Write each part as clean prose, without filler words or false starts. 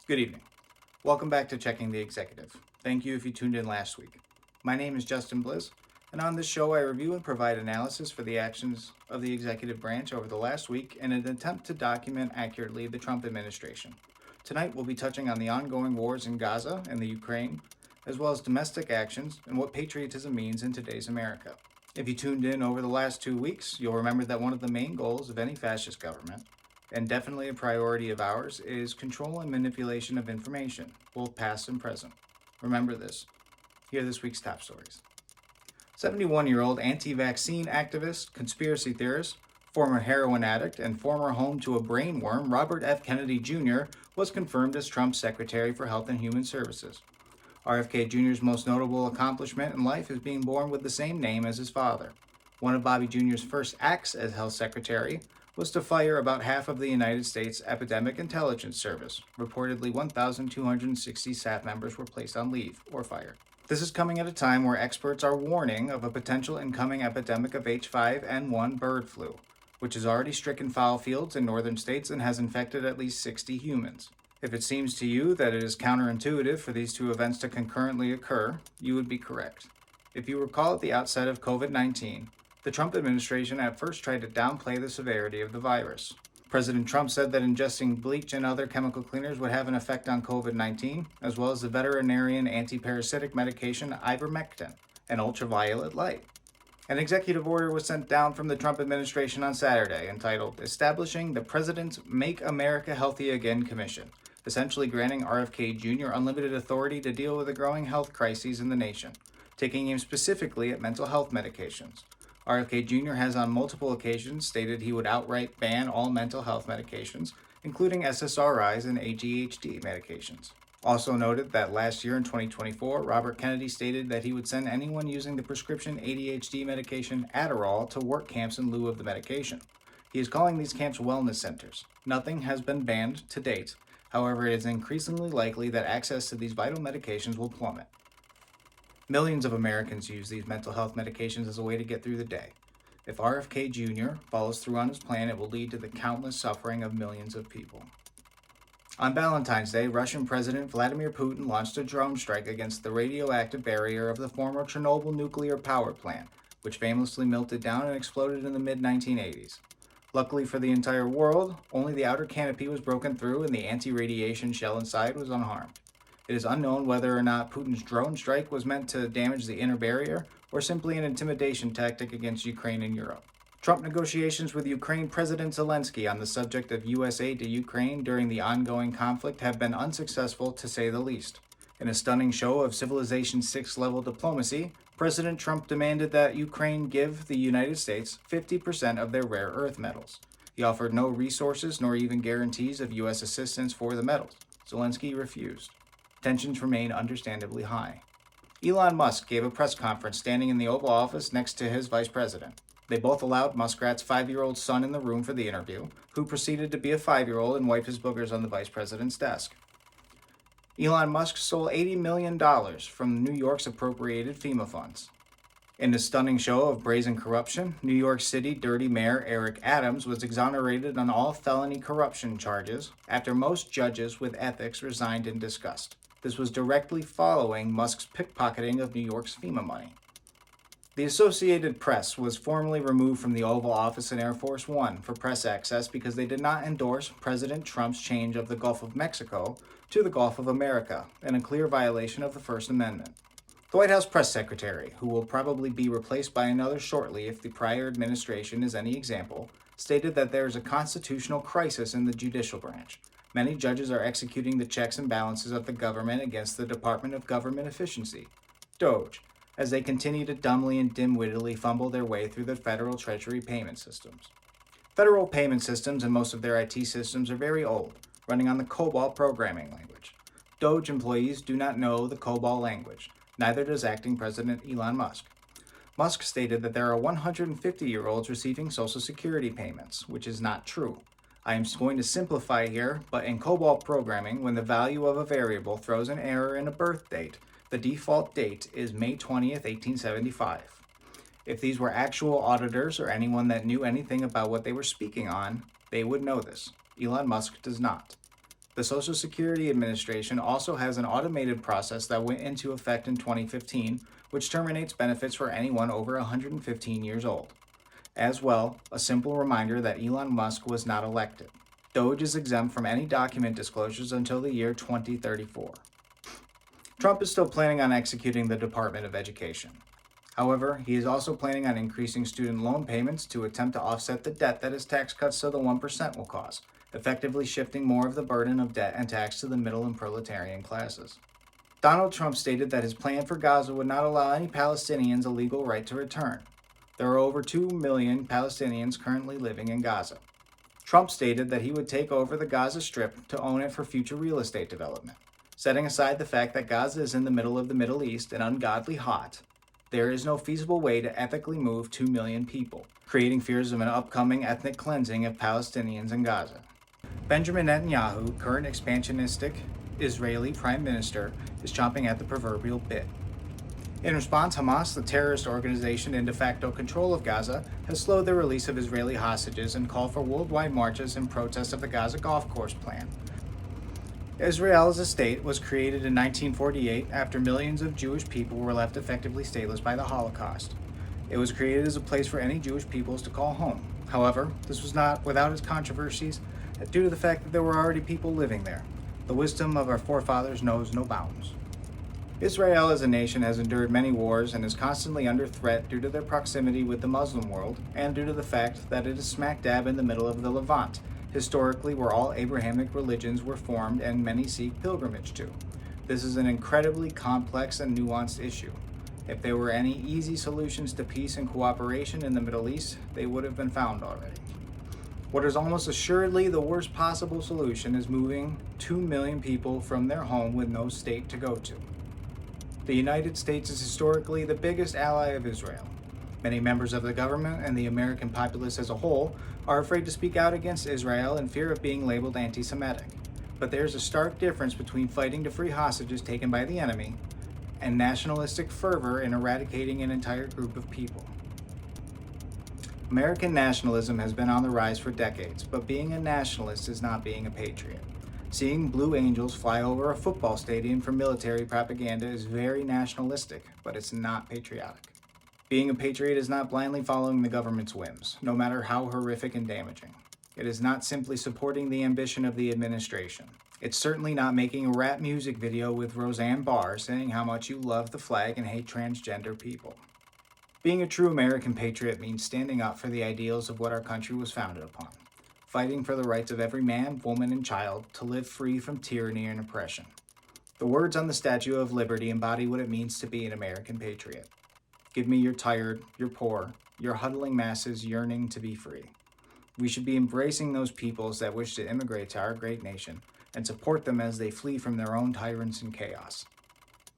Good evening. Welcome back to Checking the Executive. Thank you if you tuned in last week. My name is Justin Bliss, and on this show I review and provide analysis for the actions of the executive branch over the last week in an attempt to document accurately the Trump administration. Tonight we'll be touching on the ongoing wars in Gaza and the Ukraine, as well as domestic actions and what patriotism means in today's America. If you tuned in over the last 2 weeks, you'll remember that one of the main goals of any fascist government, and definitely a priority of ours, is control and manipulation of information, both past and present. Remember this. Here are this week's top stories. 71-year-old anti-vaccine activist, conspiracy theorist, former heroin addict, and former home to a brain worm, Robert F. Kennedy Jr., was confirmed as Trump's Secretary for Health and Human Services. RFK Jr.'s most notable accomplishment in life is being born with the same name as his father. One of Bobby Jr.'s first acts as Health Secretary was to fire about half of the United States Epidemic Intelligence Service. Reportedly, 1,260 staff members were placed on leave or fired. This is coming at a time where experts are warning of a potential incoming epidemic of H5N1 bird flu, which has already stricken fowl fields in northern states and has infected at least 60 humans. If it seems to you that it is counterintuitive for these two events to concurrently occur, you would be correct. If you recall at the outset of COVID-19, the Trump administration at first tried to downplay the severity of the virus. President Trump said that ingesting bleach and other chemical cleaners would have an effect on COVID-19, as well as the veterinarian anti-parasitic medication ivermectin and ultraviolet light. An executive order was sent down from the Trump administration on Saturday entitled Establishing the President's Make America Healthy Again Commission, essentially granting RFK Jr. unlimited authority to deal with the growing health crises in the nation, taking aim specifically at mental health medications. RFK Jr. has on multiple occasions stated he would outright ban all mental health medications, including SSRIs and ADHD medications. Also noted that last year in 2024, Robert Kennedy stated that he would send anyone using the prescription ADHD medication Adderall to work camps in lieu of the medication. He is calling these camps wellness centers. Nothing has been banned to date. However, it is increasingly likely that access to these vital medications will plummet. Millions of Americans use these mental health medications as a way to get through the day. If RFK Jr. follows through on his plan, it will lead to the countless suffering of millions of people. On Valentine's Day, Russian President Vladimir Putin launched a drone strike against the radioactive barrier of the former Chernobyl nuclear power plant, which famously melted down and exploded in the mid-1980s. Luckily for the entire world, only the outer canopy was broken through and the anti-radiation shell inside was unharmed. It is unknown whether or not Putin's drone strike was meant to damage the inner barrier or simply an intimidation tactic against Ukraine and Europe. Trump negotiations with Ukraine President Zelensky on the subject of U.S. aid to Ukraine during the ongoing conflict have been unsuccessful, to say the least. In a stunning show of Civilization 6 level diplomacy, President Trump demanded that Ukraine give the United States 50% of their rare earth metals. He offered no resources nor even guarantees of U.S. assistance for the metals. Zelensky refused. Tensions remain understandably high. Elon Musk gave a press conference standing in the Oval Office next to his vice president. They both allowed Muskrat's 5-year-old son in the room for the interview, who proceeded to be a 5-year-old and wipe his boogers on the vice president's desk. Elon Musk stole $80 million from New York's appropriated FEMA funds. In a stunning show of brazen corruption, New York City Dirty Mayor Eric Adams was exonerated on all felony corruption charges after most judges with ethics resigned in disgust. This was directly following Musk's pickpocketing of New York's FEMA money. The Associated Press was formally removed from the Oval Office in Air Force One for press access because they did not endorse President Trump's change of the Gulf of Mexico to the Gulf of America, in a clear violation of the First Amendment. The White House press secretary, who will probably be replaced by another shortly if the prior administration is any example, stated that there is a constitutional crisis in the judicial branch. Many judges are executing the checks and balances of the government against the Department of Government Efficiency, DOGE, as they continue to dumbly and dim-wittedly fumble their way through the federal treasury payment systems. Federal payment systems and most of their IT systems are very old, running on the COBOL programming language. DOGE employees do not know the COBOL language. Neither does acting President Elon Musk. Musk stated that there are 150-year-olds receiving Social Security payments, which is not true. I am going to simplify here, but in COBOL programming, when the value of a variable throws an error in a birth date, the default date is May 20th, 1875. If these were actual auditors or anyone that knew anything about what they were speaking on, they would know this. Elon Musk does not. The Social Security Administration also has an automated process that went into effect in 2015, which terminates benefits for anyone over 115 years old. As well, a simple reminder that Elon Musk was not elected. Doge is exempt from any document disclosures until the year 2034. Trump is still planning on executing the Department of Education. However, he is also planning on increasing student loan payments to attempt to offset the debt that his tax cuts to the 1% will cause, effectively shifting more of the burden of debt and tax to the middle and proletarian classes. Donald Trump stated that his plan for Gaza would not allow any Palestinians a legal right to return. There are over 2 million Palestinians currently living in Gaza. Trump stated that he would take over the Gaza Strip to own it for future real estate development. Setting aside the fact that Gaza is in the middle of the Middle East and ungodly hot, there is no feasible way to ethically move 2 million people, creating fears of an upcoming ethnic cleansing of Palestinians in Gaza. Benjamin Netanyahu, current expansionistic Israeli prime minister, is chomping at the proverbial bit. In response, Hamas, the terrorist organization in de facto control of Gaza, has slowed the release of Israeli hostages and called for worldwide marches in protest of the Gaza golf course plan. Israel as a state was created in 1948 after millions of Jewish people were left effectively stateless by the Holocaust. It was created as a place for any Jewish peoples to call home. However, this was not without its controversies due to the fact that there were already people living there. The wisdom of our forefathers knows no bounds. Israel as a nation has endured many wars and is constantly under threat due to their proximity with the Muslim world and due to the fact that it is smack dab in the middle of the Levant, historically where all Abrahamic religions were formed and many seek pilgrimage to. This is an incredibly complex and nuanced issue. If there were any easy solutions to peace and cooperation in the Middle East, they would have been found already. What is almost assuredly the worst possible solution is moving 2 million people from their home with no state to go to. The United States is historically the biggest ally of Israel. Many members of the government and the American populace as a whole are afraid to speak out against Israel in fear of being labeled anti-Semitic. But there's a stark difference between fighting to free hostages taken by the enemy and nationalistic fervor in eradicating an entire group of people. American nationalism has been on the rise for decades, but being a nationalist is not being a patriot. Seeing Blue Angels fly over a football stadium for military propaganda is very nationalistic, but it's not patriotic. Being a patriot is not blindly following the government's whims, no matter how horrific and damaging. It is not simply supporting the ambition of the administration. It's certainly not making a rap music video with Roseanne Barr saying how much you love the flag and hate transgender people. Being a true American patriot means standing up for the ideals of what our country was founded upon, fighting for the rights of every man, woman, and child to live free from tyranny and oppression. The words on the Statue of Liberty embody what it means to be an American patriot. Give me your tired, your poor, your huddling masses yearning to be free. We should be embracing those peoples that wish to immigrate to our great nation and support them as they flee from their own tyrants and chaos.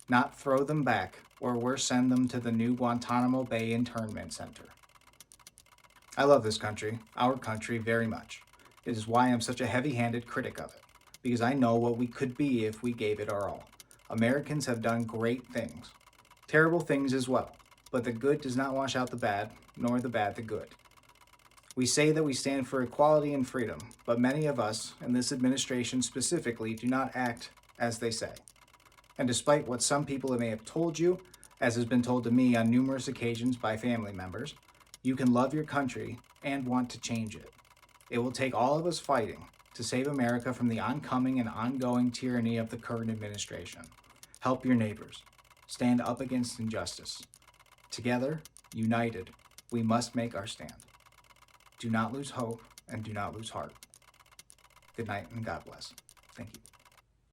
Not throw them back, or worse, send them to the new Guantanamo Bay internment center. I love this country, our country, very much. It is why I'm such a heavy-handed critic of it, because I know what we could be if we gave it our all. Americans have done great things, terrible things as well, but the good does not wash out the bad, nor the bad the good. We say that we stand for equality and freedom, but many of us, and this administration specifically, do not act as they say. And despite what some people may have told you, as has been told to me on numerous occasions by family members, you can love your country and want to change it. It will take all of us fighting to save America from the oncoming and ongoing tyranny of the current administration. Help your neighbors. Stand up against injustice. Together, united, we must make our stand. Do not lose hope and do not lose heart. Good night and God bless. Thank you.